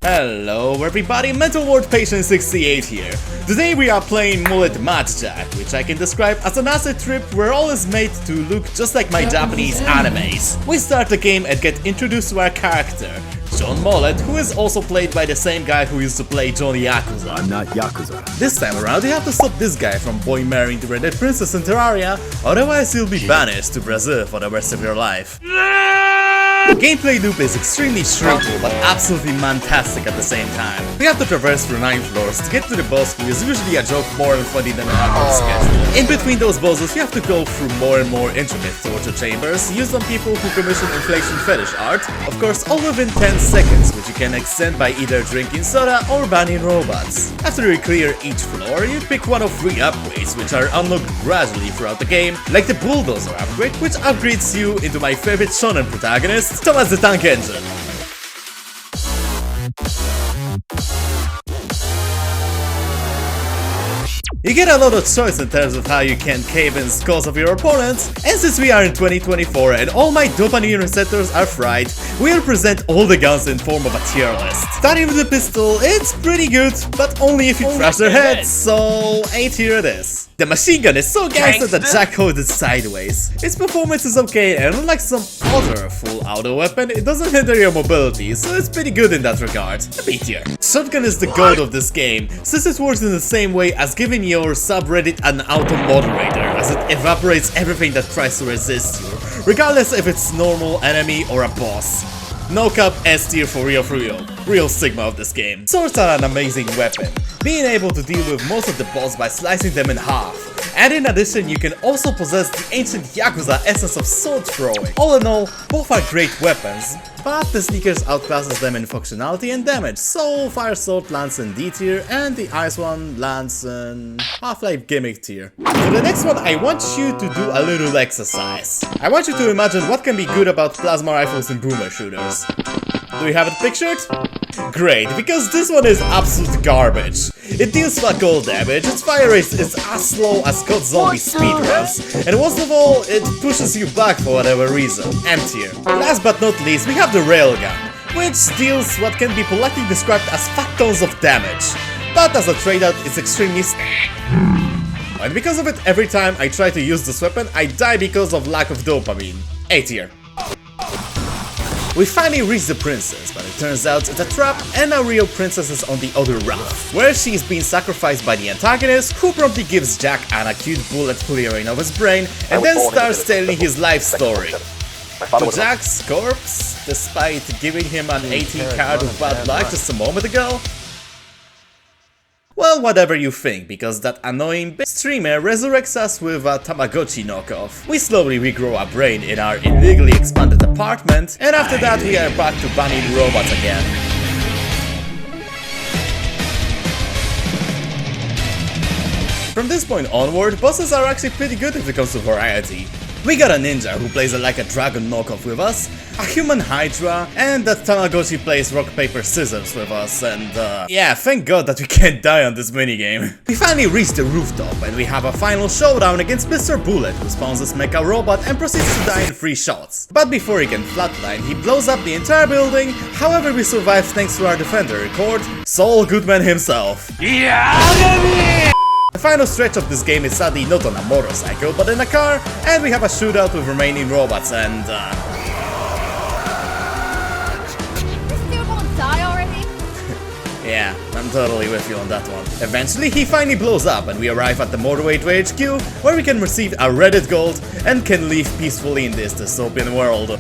Hello everybody, Mental Ward Patient 68 here. Today we are playing Mullet Matchjack, which I can describe as an acid trip where all is made to look just like my Japanese animes. We start the game and get introduced to our character, John Mullet, who is also played by the same guy who used to play John Yakuza. I'm not Yakuza. This time around you have to stop this guy from boy marrying the redhead princess in Terraria, otherwise you'll be banished to Brazil for the rest of your life. Gameplay loop is extremely shrinkable but absolutely fantastic at the same time. We have to traverse through 9 floors to get to the boss, who is usually a joke more funny than an actual schedule. In between those bosses you have to go through more and more intricate torture chambers used on people who commission inflation fetish art, of course all within 10 seconds, which you can extend by either drinking soda or banning robots. After you clear each floor, you pick one of 3 upgrades which are unlocked gradually throughout the game, like the bulldozer upgrade, which upgrades you into my favorite shonen protagonist, Thomas the Tank Engine. You get a lot of choice in terms of how you can cave in skulls of your opponents, and since we are in 2024 and all my dopamine receptors are fried, we'll present all the guns in form of a tier list. Starting with the pistol, it's pretty good, but only if you trash their heads, so A tier it is. The machine gun is so gangster that Jack holds it sideways. Its performance is okay, and unlike some other full auto weapon, it doesn't hinder your mobility, so it's pretty good in that regard. A B tier. Shotgun is the goat of this game, since it works in the same way as giving your subreddit an auto moderator, as it evaporates everything that tries to resist you, regardless if it's normal, enemy, or a boss. No cap, S tier for real sigma of this game. Swords are an amazing weapon, being able to deal with most of the boss by slicing them in half. And in addition, you can also possess the ancient Yakuza essence of sword throwing. All in all, both are great weapons, but the Sneakers outclasses them in functionality and damage, so Fire Sword lands in D tier and the Ice one lands in Half-Life Gimmick tier. For the next one, I want you to do a little exercise. I want you to imagine what can be good about plasma rifles and boomer shooters. Do you have it pictured? Great, because this one is absolute garbage. It deals fuck all damage, its fire rate is as slow as COD Zombie speedruns, and worst of all, it pushes you back for whatever reason. M tier. Last but not least, we have the railgun, which deals what can be politely described as fat tons of damage, but as a trade-out it's extremely and because of it, every time I try to use this weapon, I die because of lack of dopamine. A tier. We finally reach the princess, but it turns out it's a trap and a real princess is on the other route, where she is being sacrificed by the antagonist, who promptly gives Jack an acute bullet clearing of his brain and then starts telling his life story. To Jack's corpse, despite giving him an 18 card of bad luck just a moment ago? Well, whatever you think, because that annoying streamer resurrects us with a Tamagotchi knockoff. We slowly regrow our brain in our illegally expanded apartment, and after that we are back to banning robots again. From this point onward, bosses are actually pretty good if it comes to variety. We got a ninja who plays like a dragon knockoff with us, a human hydra, and that Tamagotchi plays rock paper scissors with us, and yeah, thank god that we can't die on this minigame. We finally reach the rooftop and we have a final showdown against Mr. Bullet, who spawns as mecha robot and proceeds to die in 3 shots. But before he can flatline, he blows up the entire building. However, we survive thanks to our defender record, Saul Goodman himself. Yeah! The final stretch of this game is sadly not on a motorcycle, but in a car, and we have a shootout with remaining robots and This dude won't die already? yeah, I'm totally with you on that one. Eventually he finally blows up and we arrive at the motorway to HQ, where we can receive a Reddit gold and can live peacefully in this dystopian world.